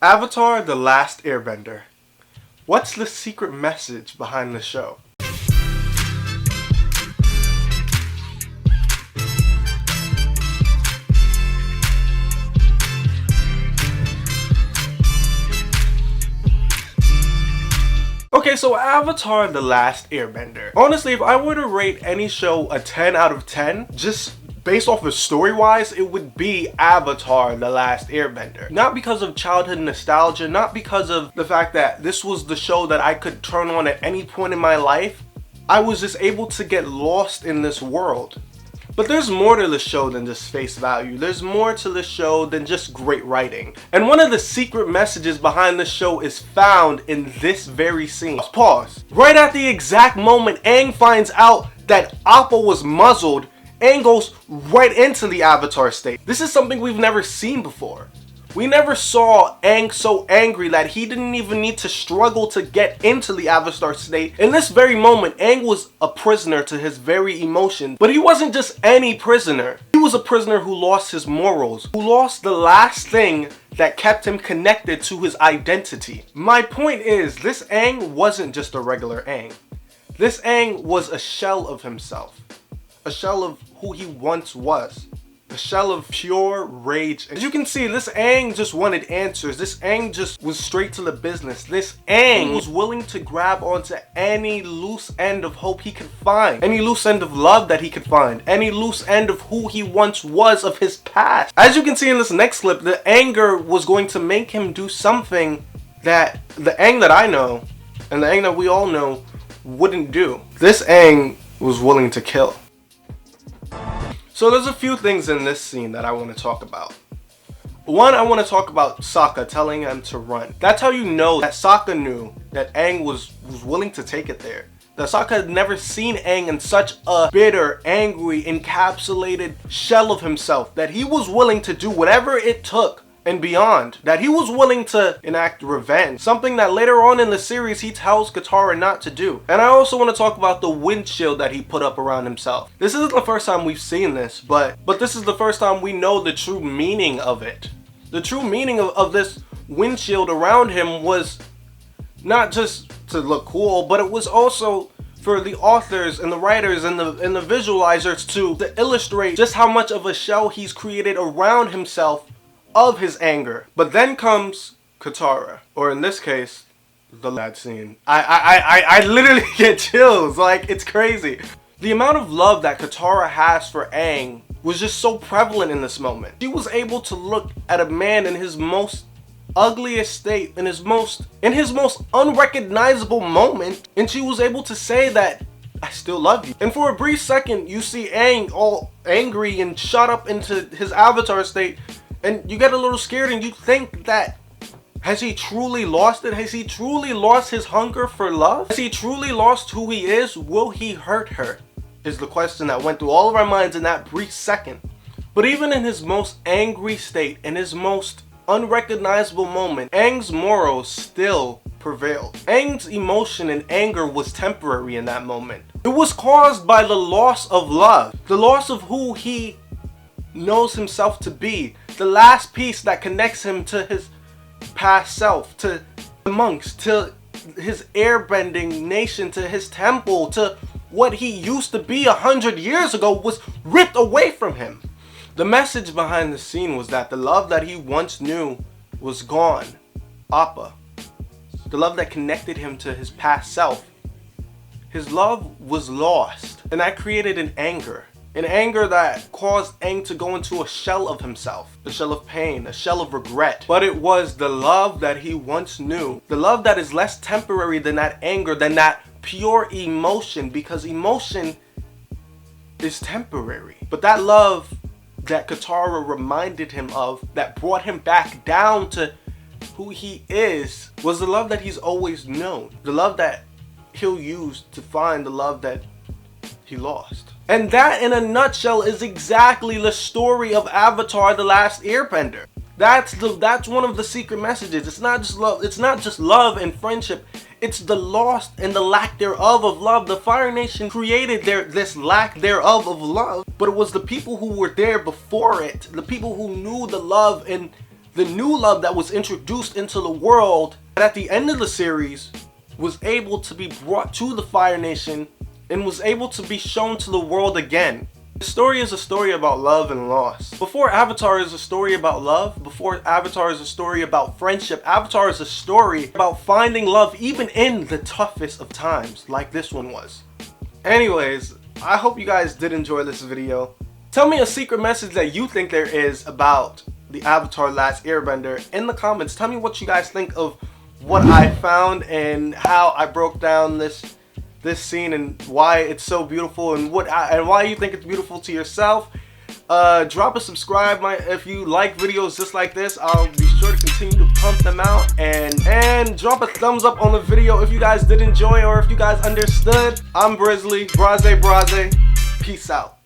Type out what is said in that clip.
Avatar: The Last Airbender. What's the secret message behind the show? Okay, so Avatar: The Last Airbender. Honestly, if I were to rate any show a 10 out of 10, just based off of story-wise, it would be Avatar: The Last Airbender. Not because of childhood nostalgia, not because of the fact that this was the show that I could turn on at any point in my life. I was just able to get lost in this world. But there's more to the show than just face value. There's more to the show than just great writing. And one of the secret messages behind the show is found in this very scene. Pause. Right at the exact moment Aang finds out that Appa was muzzled, Aang goes right into the Avatar state. This is something we've never seen before. We never saw Aang so angry that he didn't even need to struggle to get into the Avatar state. In this very moment, Aang was a prisoner to his very emotions. But he wasn't just any prisoner. He was a prisoner who lost his morals, who lost the last thing that kept him connected to his identity. My point is, this Aang wasn't just a regular Aang. This Aang was a shell of himself. A shell of who he once was. A shell of pure rage. As you can see, this Aang just wanted answers. This Aang just was straight to the business. This Aang was willing to grab onto any loose end of hope he could find. Any loose end of love that he could find. Any loose end of who he once was, of his past. As you can see in this next clip, the anger was going to make him do something that the Aang that I know, and the Aang that we all know, wouldn't do. This Aang was willing to kill. So there's a few things in this scene that I want to talk about. One, I want to talk about Sokka telling him to run. That's how you know that Sokka knew that Aang was willing to take it there. That Sokka had never seen Aang in such a bitter, angry, encapsulated shell of himself. That he was willing to do whatever it took and beyond. That he was willing to enact revenge. Something that later on in the series he tells Katara not to do. And I also want to talk about the windshield that he put up around himself. This isn't the first time we've seen this, but this is the first time we know the true meaning of it. The true meaning of this windshield around him was not just to look cool, but it was also for the authors and the writers and the visualizers to illustrate just how much of a shell he's created around himself of his anger. But then comes Katara, or in this case, the lad scene. I literally get chills. Like, it's crazy. The amount of love that Katara has for Aang was just so prevalent in this moment. She was able to look at a man in his most ugliest state, in his most unrecognizable moment, and she was able to say that, I still love you. And for a brief second, you see Aang all angry and shot up into his avatar state, and you get a little scared and you think that, has he truly lost it? Has he truly lost his hunger for love? Has he truly lost who he is? Will he hurt her? Is the question that went through all of our minds in that brief second. But even in his most angry state, in his most unrecognizable moment, Aang's morals still prevailed. Aang's emotion and anger was temporary in that moment. It was caused by the loss of love. The loss of who he knows himself to be. The last piece that connects him to his past self, to the monks, to his airbending nation, to his temple, to what he used to be 100 years ago was ripped away from him. The message behind the scene was that the love that he once knew was gone. Appa. The love that connected him to his past self. His love was lost. And that created an anger. An anger that caused Aang to go into a shell of himself. A shell of pain, a shell of regret. But it was the love that he once knew. The love that is less temporary than that anger, than that pure emotion. Because emotion is temporary. But that love that Katara reminded him of, that brought him back down to who he is, was the love that he's always known. The love that he'll use to find the love that he lost. And that, in a nutshell, is exactly the story of Avatar: The Last Airbender. That's one of the secret messages. It's not just love. It's not just love and friendship. It's the lost and the lack thereof of love. The Fire Nation created this lack thereof of love, but it was the people who were there before it, the people who knew the love and the new love that was introduced into the world, that at the end of the series was able to be brought to the Fire Nation and was able to be shown to the world again. The story is a story about love and loss. Before Avatar is a story about love, before Avatar is a story about friendship, Avatar is a story about finding love even in the toughest of times, like this one was. Anyways, I hope you guys did enjoy this video. Tell me a secret message that you think there is about the Avatar Last Airbender in the comments. Tell me what you guys think of what I found and how I broke down this scene and why it's so beautiful and why you think it's beautiful to yourself. Drop a subscribe if you like videos just like this. I'll be sure to continue to pump them out, and drop a thumbs up on the video if you guys did enjoy or if you guys understood. I'm Brizzly, Braze. Peace out.